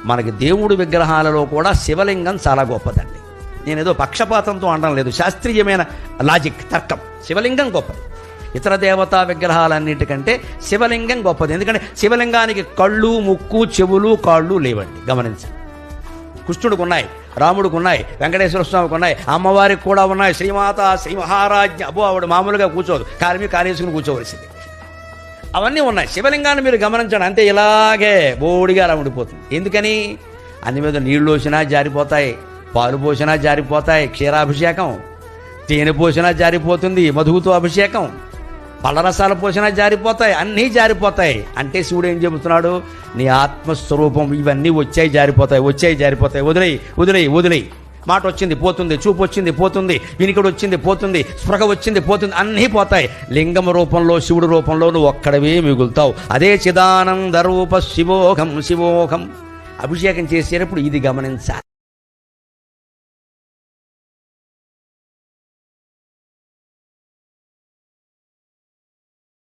మనకి దేవుడి విగ్రహాలలో కూడా శివలింగం చాలా గొప్పదండి. నేనేదో పక్షపాతంతో అనడం లేదు, శాస్త్రీయమైన లాజిక్, తర్కం. శివలింగం గొప్పది. ఇతర దేవతా విగ్రహాలన్నిటికంటే శివలింగం గొప్పది. ఎందుకంటే శివలింగానికి కళ్ళు, ముక్కు, చెవులు, కాళ్ళు లేవండి. గమనించండి. కృష్ణుడికి ఉన్నాయి, రాముడికి ఉన్నాయి, వెంకటేశ్వర స్వామికి ఉన్నాయి, అమ్మవారికి కూడా ఉన్నాయి. శ్రీమాత, శ్రీ మహారాజ్ఞ. అబ్బో, ఆవిడ మామూలుగా కూర్చోదు, కారేసుకుని కూర్చోవలసింది. అవన్నీ ఉన్నాయి. శివలింగాన్ని మీరు గమనించండి, అంతే ఇలాగే బోడిగా అలా ఉండిపోతుంది. ఎందుకని? అన్ని మీద నీళ్లు పోసినా జారిపోతాయి, పాలు పోసినా జారిపోతాయి, క్షీరాభిషేకం, తేనె పోసినా జారిపోతుంది, మధువుతో అభిషేకం, పళ్ళరసాలు పోసినా జారిపోతాయి, అన్నీ జారిపోతాయి. అంటే శివుడు ఏం చెబుతున్నాడు? నీ ఆత్మస్వరూపం ఇవన్నీ వచ్చాయి జారిపోతాయి, వదిలేయి. మాట వచ్చింది పోతుంది, చూపు వచ్చింది పోతుంది, వినికిడి వచ్చింది పోతుంది, స్పృహ వచ్చింది పోతుంది, అన్నీ పోతాయి. లింగం రూపంలో, శివుడు రూపంలో నువ్వు ఒక్కడవే మిగులుతావు. అదే చిదానంద రూప శివోహం. అభిషేకం చేసేటప్పుడు ఇది గమనించాలి.